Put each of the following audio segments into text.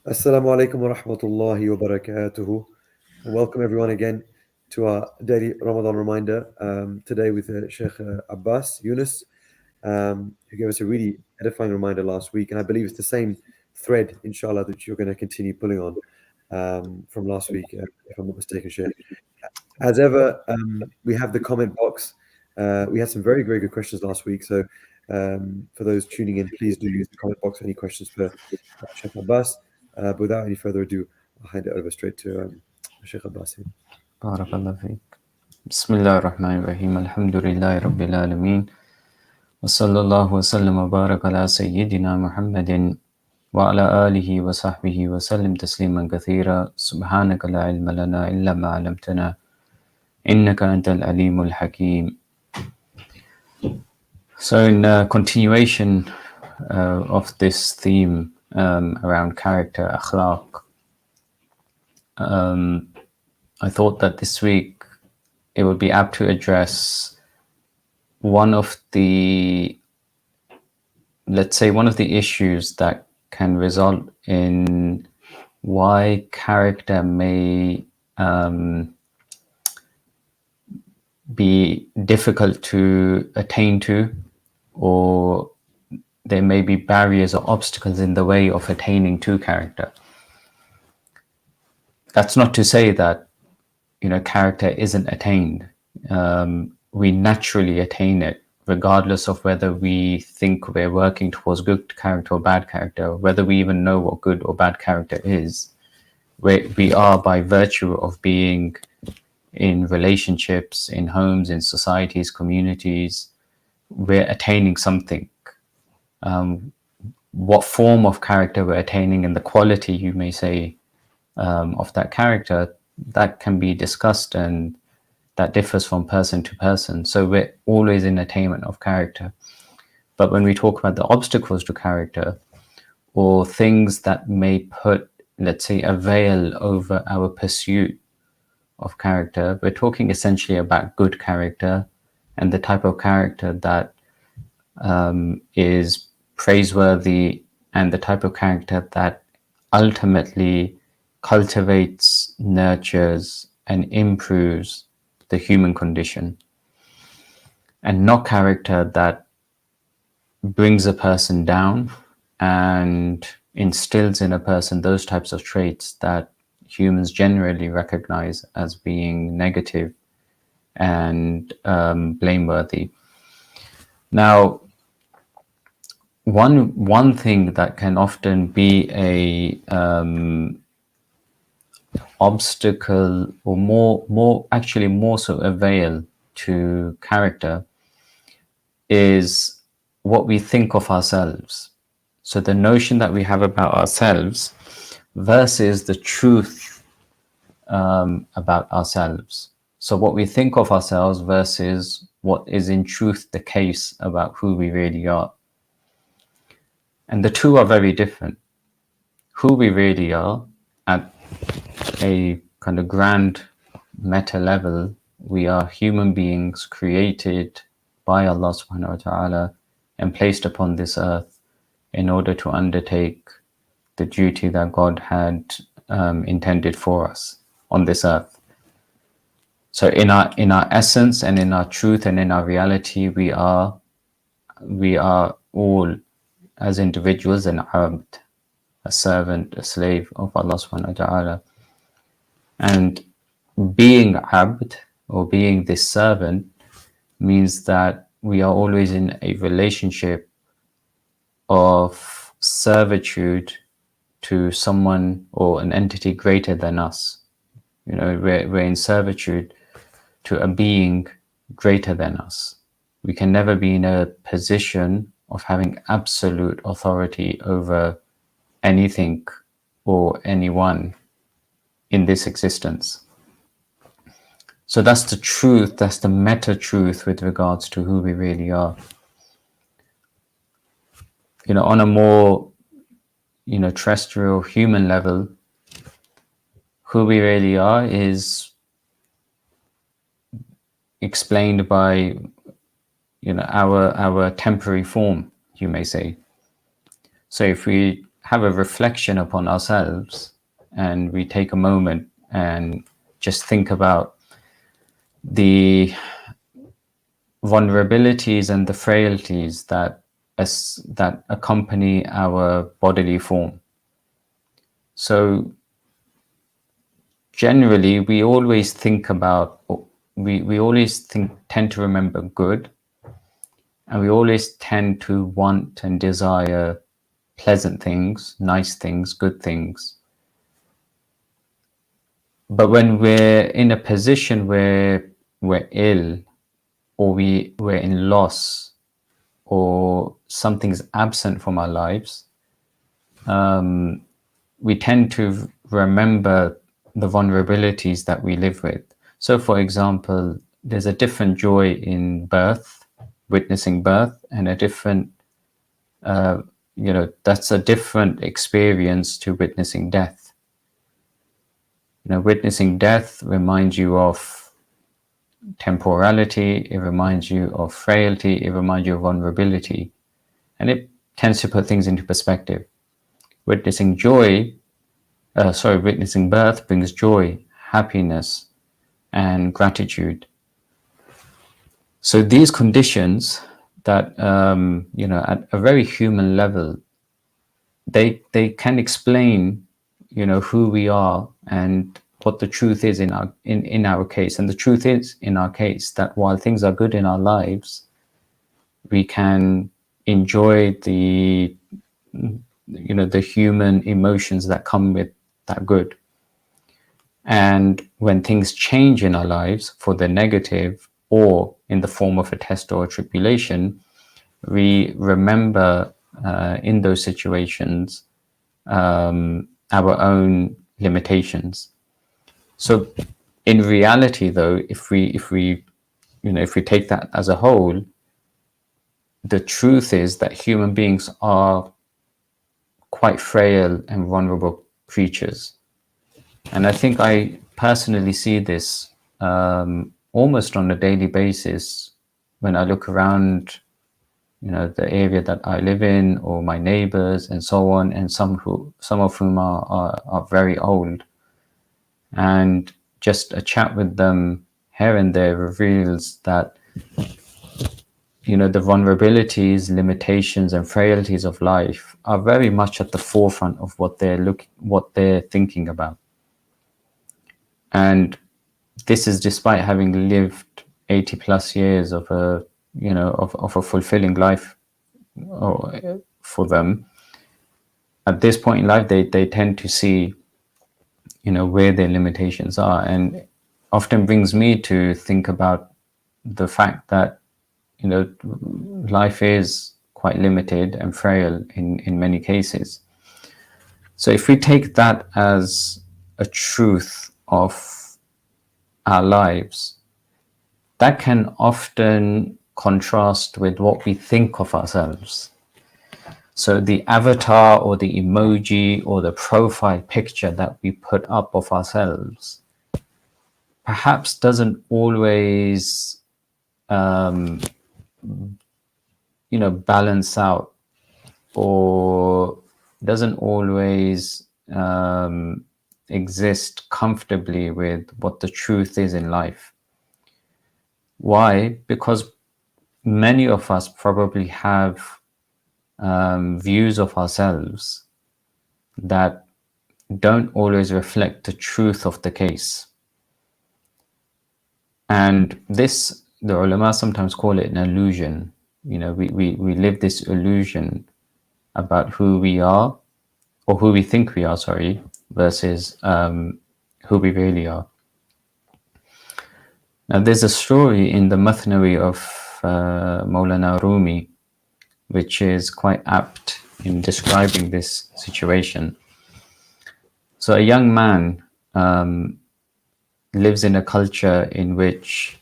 Assalamu alaikum wa rahmatullahi wa barakatuhu. Welcome everyone again to our daily Ramadan reminder. Today with Shaykh Abbas, Yunas, who gave us a really edifying reminder last week. And I believe it's the same thread, inshallah, that you're going to continue pulling on from last week, if I'm not mistaken, Shaykh. As ever, we have the comment box. We had some very, very good questions last week. So for those tuning in, please do use the comment box for any questions for Sheikh Abbas. But without any further ado, I'll hand it over straight to Sheikh Abbas here. Barakallah feek. Bismillah ar-Rahman ar-Rahim. Alhamdulillahi Rabbil Alameen. Wa sallallahu wa sallam wa barak ala Sayyidina Muhammadin wa ala alihi wa sahbihi wa sallim tasliman kathira. Subhanaka la ilma lana illa ma alamtana. Innaka antal alimul hakim. So in continuation of this theme around character, akhlaq, I thought that this week it would be apt to address one of the issues that can result in why character may be difficult to attain to, or there may be barriers or obstacles in the way of attaining to character. That's not to say that character isn't attained. We naturally attain it, regardless of whether we think we're working towards good character or bad character, whether we even know what good or bad character is. We are, by virtue of being in relationships, in homes, in societies, communities, we're attaining something. What form of character we're attaining and the quality, you may say, of that character, that can be discussed, and that differs from person to person. So we're always in attainment of character. But when we talk about the obstacles to character, or things that may put, let's say, a veil over our pursuit of character, we're talking essentially about good character and the type of character that is praiseworthy, and the type of character that ultimately cultivates, nurtures, and improves the human condition, and not character that brings a person down and instills in a person those types of traits that humans generally recognize as being negative and blameworthy. Now, one thing that can often be a obstacle, or more so a veil to character, is what we think of ourselves. So the notion that we have about ourselves versus the truth about ourselves. So what we think of ourselves versus what is in truth the case about who we really are. And the two are very different. Who we really are at a kind of grand meta level, we are human beings created by Allah subhanahu wa ta'ala and placed upon this earth in order to undertake the duty that God had intended for us on this earth. So in our essence and in our truth and in our reality, we are all, as individuals, an abd, a servant, a slave of Allah subhanahu wa ta'ala. And being abd, or being this servant, means that we are always in a relationship of servitude to someone or an entity greater than us. We're in servitude to a being greater than us. We can never be in a position of having absolute authority over anything or anyone in this existence. So that's the truth, that's the meta truth with regards to who we really are. On a more, terrestrial human level, who we really are is explained by, our temporary form, you may say. So if we have a reflection upon ourselves, and we take a moment and just think about the vulnerabilities and the frailties that accompany our bodily form. So generally, we always think about, we always tend to remember good, and we always tend to want and desire pleasant things, nice things, good things. But when we're in a position where we're ill, or we're in loss, or something's absent from our lives, we tend to remember the vulnerabilities that we live with. So, for example, there's a different joy in birth, witnessing birth, and a different, that's a different experience to witnessing death. Witnessing death reminds you of temporality, it reminds you of frailty, it reminds you of vulnerability, and it tends to put things into perspective. Witnessing birth brings joy, happiness, and gratitude. So these conditions that, at a very human level, they can explain, who we are and what the truth is in our case. And the truth is, in our case, that while things are good in our lives, we can enjoy the human emotions that come with that good. And when things change in our lives for the negative, or in the form of a test or a tribulation, we remember in those situations our own limitations. So in reality, though, if we take that as a whole, the truth is that human beings are quite frail and vulnerable creatures. And I think I personally see this almost on a daily basis when I look around, the area that I live in, or my neighbors and so on, and some of whom are very old. And just a chat with them here and there reveals that, the vulnerabilities, limitations, and frailties of life are very much at the forefront of what they're thinking about. And this is despite having lived 80 plus years of a fulfilling life for them. At this point in life, they tend to see, where their limitations are, and often brings me to think about the fact that, life is quite limited and frail in many cases. So if we take that as a truth of our lives, that can often contrast with what we think of ourselves. So the avatar or the emoji or the profile picture that we put up of ourselves perhaps doesn't always balance out, or doesn't always exist comfortably with what the truth is in life. Why? Because many of us probably have views of ourselves that don't always reflect the truth of the case. And this, the ulama sometimes call it an illusion. We live this illusion about who we are, or who we think we are, versus who we really are. Now, there's a story in the Mathnawi of Maulana Rumi, which is quite apt in describing this situation. So a young man lives in a culture in which,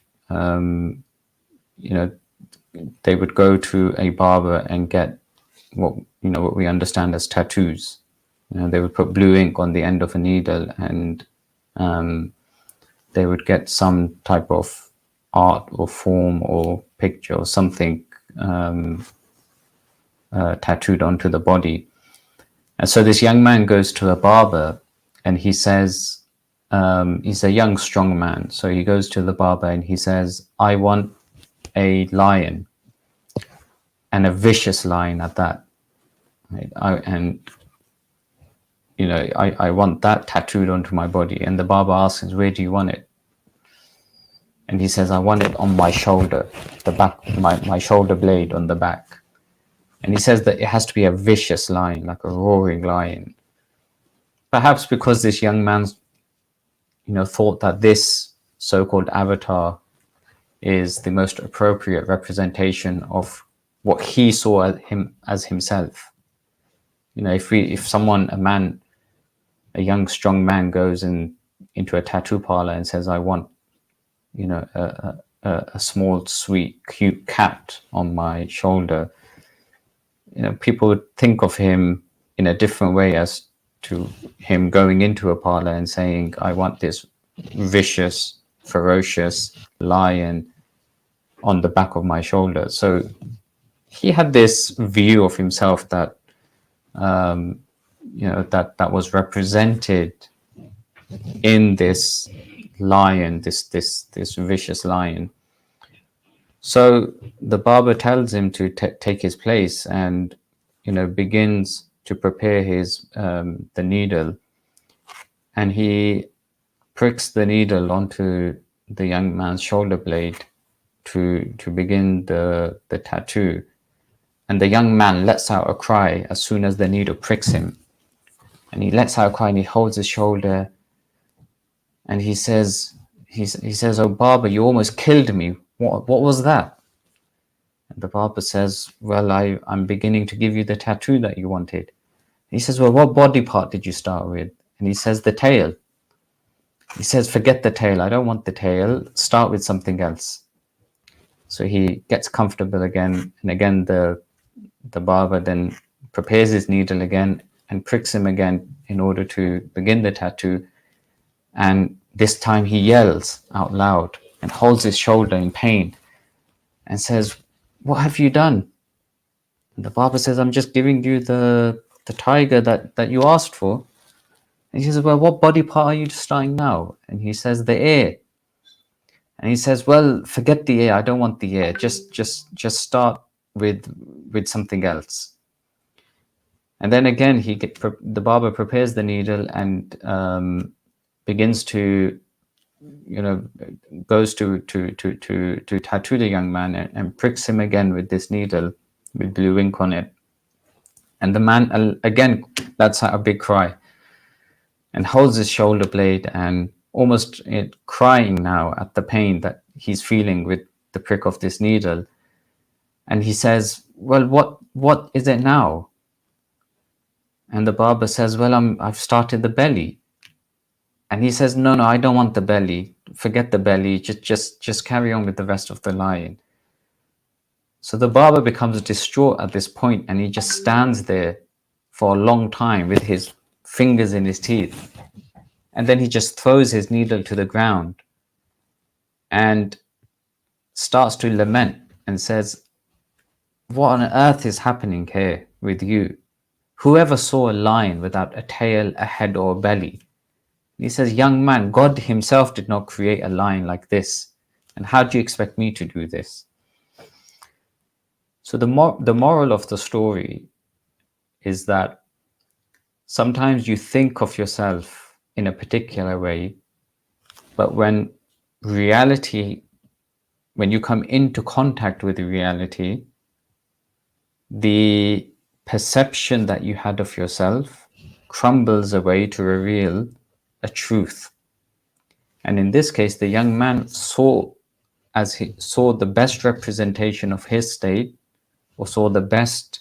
they would go to a barber and get what we understand as tattoos. They would put blue ink on the end of a needle, and they would get some type of art or form or picture or something tattooed onto the body. And so this young man goes to a barber, and he says, he's a young, strong man. So he goes to the barber and he says, I want a lion, and a vicious lion at that. Right? I want that tattooed onto my body. And the barber asks him, where do you want it? And he says, I want it on my shoulder, the back, my shoulder blade on the back. And he says that it has to be a vicious lion, like a roaring lion. Perhaps because this young man, thought that this so-called avatar is the most appropriate representation of what he saw as himself. If a young, strong man goes into a tattoo parlor and says, I want, a small, sweet, cute cat on my shoulder, people would think of him in a different way as to him going into a parlor and saying, I want this vicious, ferocious lion on the back of my shoulder. So he had this view of himself that, that was represented in this lion, this vicious lion. So the barber tells him to take his place, and begins to prepare his the needle, and he pricks the needle onto the young man's shoulder blade to begin the tattoo. And the young man lets out a cry as soon as the needle pricks him, and he lets out a cry and he holds his shoulder, and he says, oh barber, you almost killed me. What was that? And the barber says, well, I'm beginning to give you the tattoo that you wanted. He says, well, what body part did you start with? And he says, the tail. He says, forget the tail. I don't want the tail. Start with something else. So he gets comfortable again. And again, the barber then prepares his needle again and pricks him again in order to begin the tattoo. And this time he yells out loud and holds his shoulder in pain and says, what have you done? And the barber says, I'm just giving you the tiger that you asked for. And he says, well, what body part are you starting now? And he says, the ear. And he says, well, forget the ear. I don't want the ear. Just start with something else. And then again, the barber prepares the needle and begins to, goes to tattoo the young man and pricks him again with this needle with blue ink on it. And the man again lets out a big cry and holds his shoulder blade and almost crying now at the pain that he's feeling with the prick of this needle. And he says, well, what is it now? And the barber says, well, I've started the belly. And he says, no, I don't want the belly. Forget the belly. Just carry on with the rest of the lion. So the barber becomes distraught at this point, and he just stands there for a long time with his fingers in his teeth. And then he just throws his needle to the ground and starts to lament and says, what on earth is happening here with you? Whoever saw a lion without a tail, a head, or a belly? He says, young man, God himself did not create a lion like this. And how do you expect me to do this? So the moral of the story is that sometimes you think of yourself in a particular way, but when you come into contact with reality, the perception that you had of yourself crumbles away to reveal a truth. And in this case, the young man saw the best representation of his state, or saw the best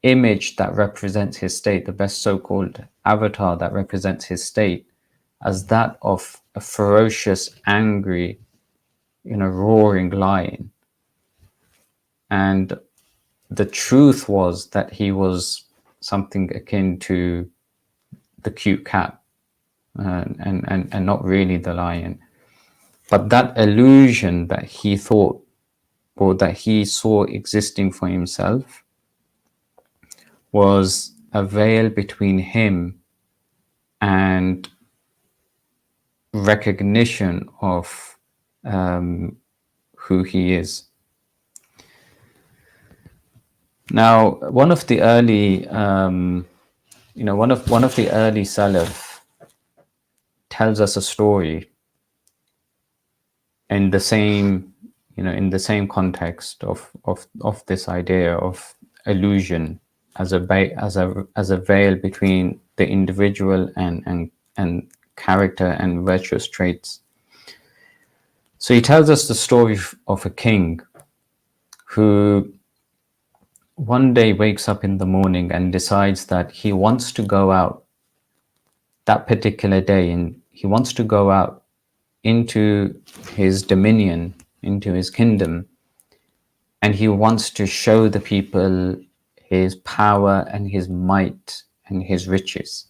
image that represents his state, the best so-called avatar that represents his state, as that of a ferocious, angry, roaring lion. And the truth was that he was something akin to the cute cat, and not really the lion. But that illusion that he thought, or that he saw existing for himself, was a veil between him and recognition of who he is. Now, one of the early, one of the early Salaf tells us a story in the same, in the same context of this idea of illusion as a veil between the individual and character and virtuous traits. So he tells us the story of a king who one day wakes up in the morning and decides that he wants to go out that particular day, and he wants to go out into his dominion, into his kingdom, and he wants to show the people his power and his might and his riches.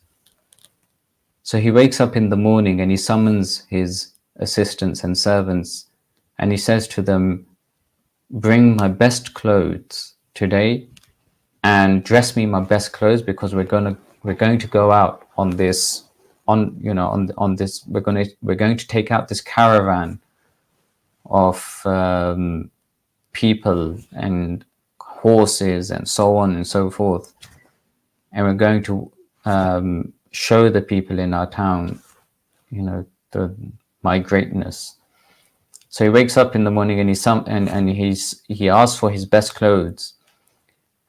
So he wakes up in the morning and he summons his assistants and servants, and he says to them, bring my best clothes today and dress me my best clothes, because we're going to go out on this we're going to take out this caravan of people and horses and so on and so forth, and we're going to show the people in our town my greatness. So he wakes up in the morning and he asks for his best clothes,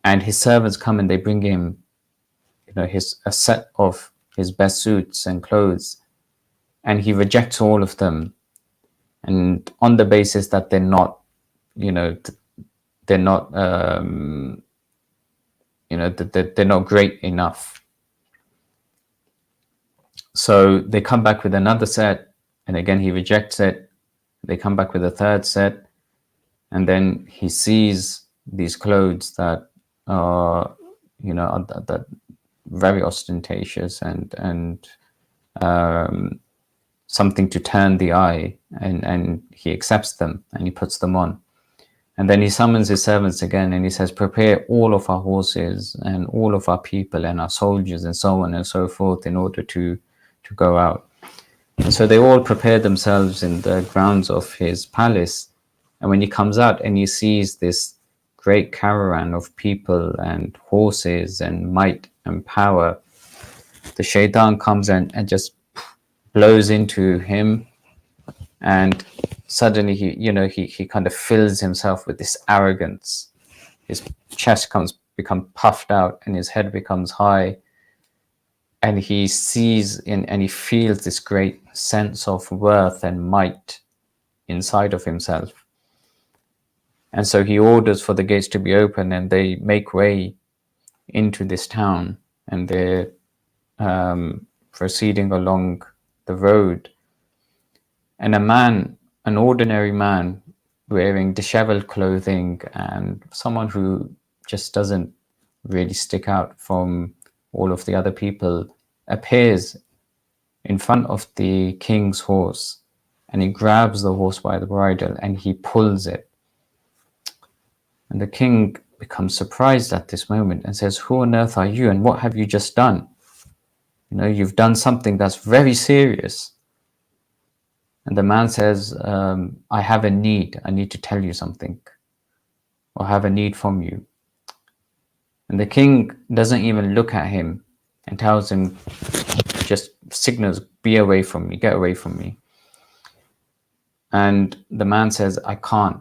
and his servants come and they bring him a set of his best suits and clothes, and he rejects all of them, and on the basis that they're not great enough. So they come back with another set, and again he rejects it. They come back with a third set, and then he sees these clothes that are that very ostentatious and something to turn the eye, and he accepts them and he puts them on. And then he summons his servants again and he says, prepare all of our horses and all of our people and our soldiers and so on and so forth in order to go out. And so they all prepare themselves in the grounds of his palace. And when he comes out and he sees this great caravan of people and horses and might and power, the shaitan comes and just blows into him, and suddenly he kind of fills himself with this arrogance. His chest become puffed out and his head becomes high, and he sees and he feels this great sense of worth and might inside of himself. And so he orders for the gates to be open, and they make way into this town, and they're proceeding along the road. And an ordinary man wearing disheveled clothing, and someone who just doesn't really stick out from all of the other people, appears in front of the king's horse, and he grabs the horse by the bridle and he pulls it. And the king becomes surprised at this moment and says, who on earth are you, and what have you just done? You've done something that's very serious. And the man says, I have a need. I need to tell you something, or have a need from you. And the king doesn't even look at him and tells him, just signals, be away from me, get away from me. And the man says, I can't.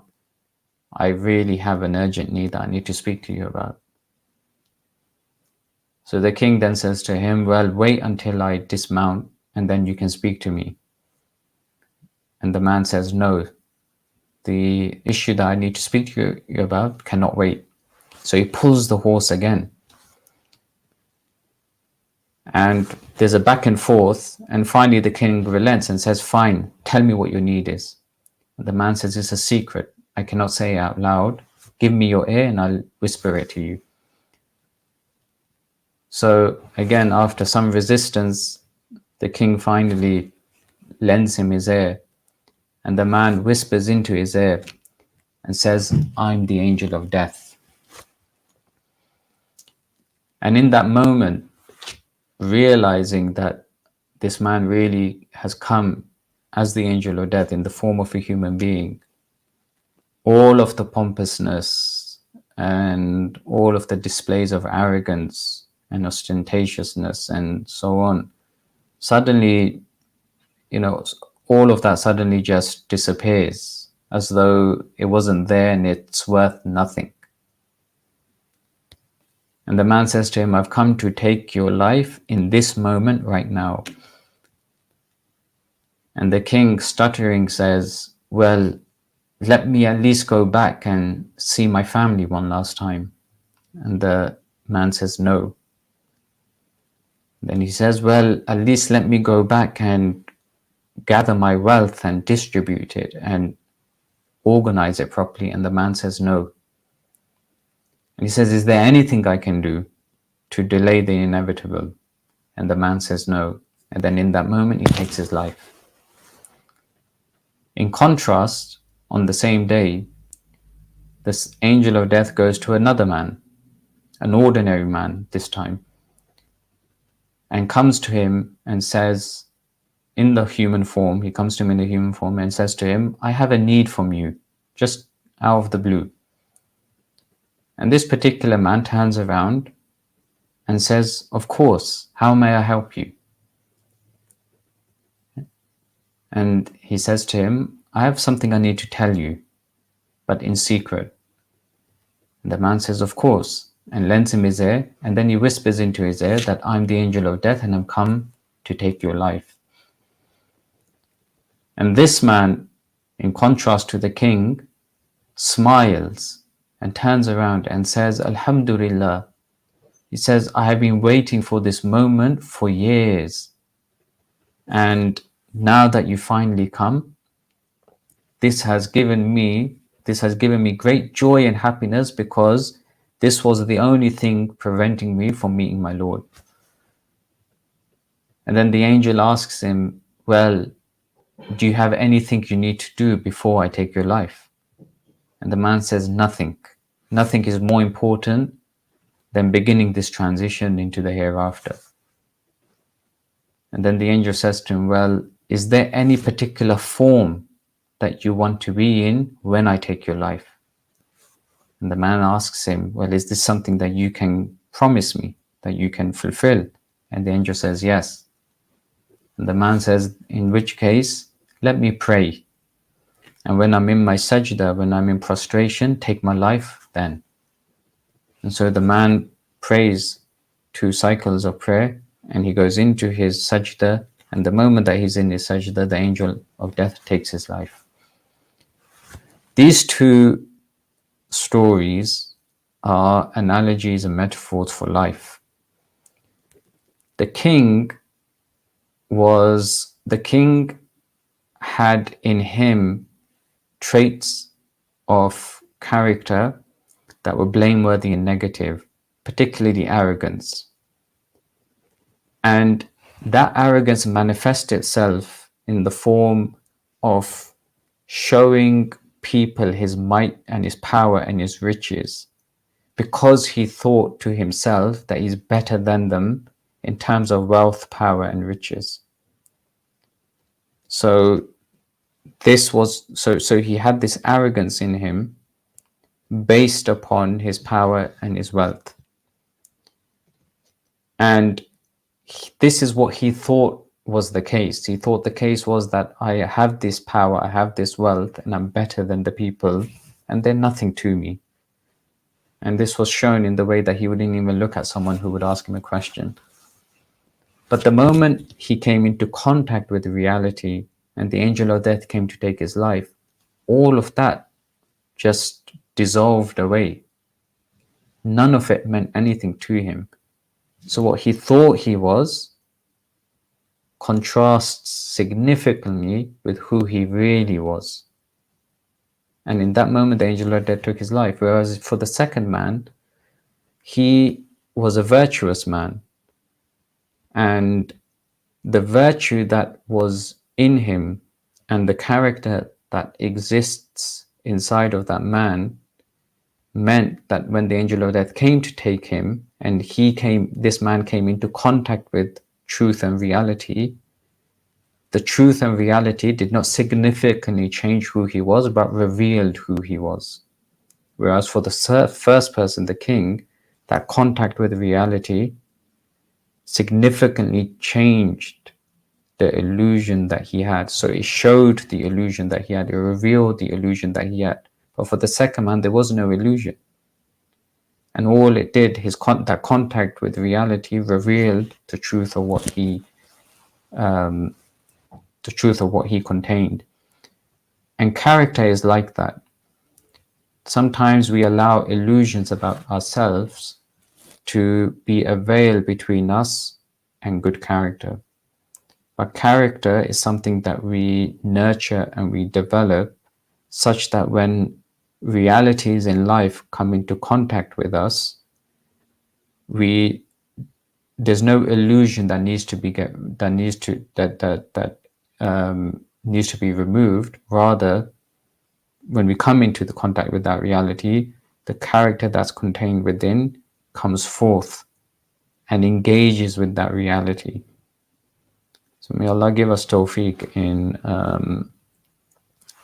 I really have an urgent need that I need to speak to you about. So the king then says to him, well, wait until I dismount and then you can speak to me. And the man says, no, the issue that I need to speak to you about cannot wait. So he pulls the horse again. And there's a back and forth, and finally the king relents and says, fine, tell me what your need is. And the man says, it's a secret. I cannot say it out loud. Give me your ear and I'll whisper it to you. So again, after some resistance, the king finally lends him his ear, and the man whispers into his ear and says, I'm the angel of death. And in that moment, realizing that this man really has come as the angel of death in the form of a human being, all of the pompousness and all of the displays of arrogance and ostentatiousness and so on, suddenly, all of that suddenly just disappears as though it wasn't there and it's worth nothing. And the man says to him, I've come to take your life in this moment right now. And the king, stuttering, says, well, let me at least go back and see my family one last time. And the man says, no. Then he says, well, at least let me go back and gather my wealth and distribute it and organize it properly. And the man says, no. And he says, is there anything I can do to delay the inevitable? And the man says, no. And then in that moment, he takes his life. In contrast, on the same day, this angel of death goes to another man, an ordinary man this time, and comes to him and says, in the human form, he comes to him in the human form and says to him, I have a need from you, just out of the blue. And this particular man turns around and says, of course, how may I help you? And he says to him, I have something I need to tell you, but in secret. And the man says, of course, and lends him his ear, and then he whispers into his ear that I'm the angel of death and I'm come to take your life. And this man, in contrast to the king, smiles and turns around and says, Alhamdulillah. He says, I have been waiting for this moment for years. And now that you finally come, this has given me great joy and happiness, because this was the only thing preventing me from meeting my Lord. And then the angel asks him, well, do you have anything you need to do before I take your life? And the man says, nothing. Nothing is more important than beginning this transition into the hereafter. And then the angel says to him, well, is there any particular form that you want to be in when I take your life? And the man asks him, well, is this something that you can promise me, that you can fulfill? And the angel says, yes. And the man says, in which case, let me pray. And when I'm in my sajda, when I'm in prostration, take my life then. And so the man prays 2 cycles of prayer, and he goes into his sajda, and the moment that he's in his sajda, the angel of death takes his life. These 2 stories are analogies and metaphors for life. The king had in him traits of character that were blameworthy and negative, particularly arrogance. And that arrogance manifests itself in the form of showing people his might and his power and his riches, because he thought to himself that he's better than them in terms of wealth, power, and riches. So he had this arrogance in him based upon his power and his wealth. And this is what he thought was the case. He thought the case was that I have this power, I have this wealth, and I'm better than the people, and they're nothing to me. And this was shown in the way that he wouldn't even look at someone who would ask him a question. But the moment he came into contact with reality and the angel of death came to take his life, all of that just dissolved away. None of it meant anything to him. So what he thought he was contrasts significantly with who he really was. And in that moment, the angel of death took his life. Whereas for the second man, he was a virtuous man. And the virtue that was in him and the character that exists inside of that man meant that when the angel of death came to take him and this man came into contact with truth and reality, the truth and reality did not significantly change who he was, but revealed who he was. Whereas for the first person, the king, that contact with reality significantly changed the illusion that he had. So it showed the illusion that he had, it revealed the illusion that he had. But for the second man, there was no illusion. And all it did, that contact with reality revealed the truth of what he contained. And character is like that. Sometimes we allow illusions about ourselves to be a veil between us and good character. But character is something that we nurture and we develop such that when realities in life come into contact with us, there's no illusion that needs to be removed. Rather, when we come into the contact with that reality, the character that's contained within comes forth and engages with that reality. So may Allah give us tawfiq in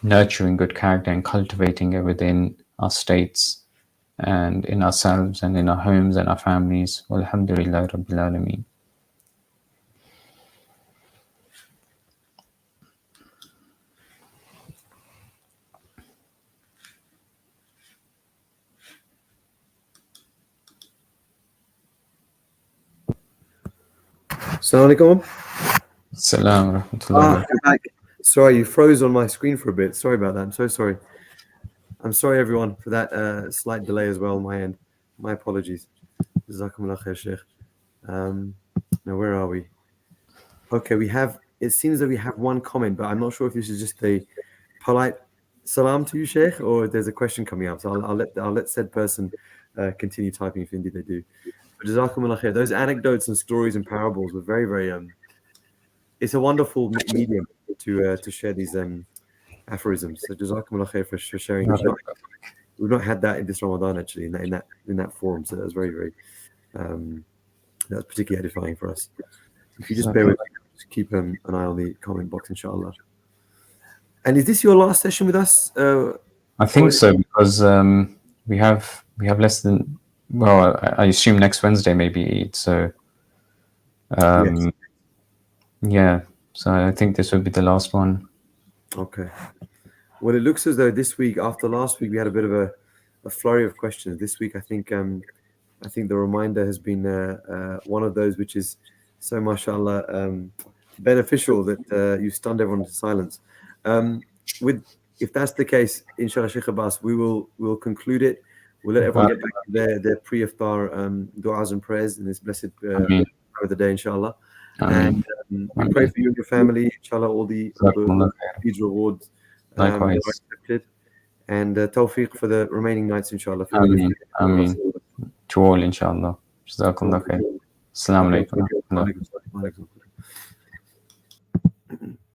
nurturing good character and cultivating it within our states and in ourselves and in our homes and our families. Walhamdulillah Rabbil Alameen. Assalamu alaikum. Salam rahmatullah. Sorry, you froze on my screen for a bit. Sorry about that. I'm so sorry. I'm sorry, everyone, for that slight delay as well on my end. My apologies. Jazakumullah khair, Shaykh. Now, where are we? Okay, it seems that we have one comment, but I'm not sure if this is just a polite salam to you, Shaykh, or there's a question coming up. So I'll let said person continue typing if indeed they do. But Jazakumullah khair. Those anecdotes and stories and parables were very, very it's a wonderful medium to share these aphorisms. So Jazakumullah khair for sharing. We've not had that in this Ramadan actually in that form. So that was very, very that was particularly edifying for us. If you just bear with me, just keep an eye on the comment box, inshallah. And is this your last session with us? I think so, because we have less than, well, I assume next Wednesday maybe Eid. So Yes. yeah, so I think this would be the last one. Okay. Well, it looks as though this week, after last week, we had a bit of a flurry of questions. This week, I think the reminder has been one of those which is so, mashallah, beneficial that you stunned everyone to silence. If that's the case, inshallah, Shaykh Abbas, we'll conclude it. We'll let everyone get back to their pre-iftar du'as and prayers in this blessed hour of the day, inshallah. And we pray for you and your family, inshallah, all the Eid rewards are accepted. And tawfiq for the remaining nights, inshallah. Ameen. To all, inshallah. Jazakallah khair. Assalamu alaikum.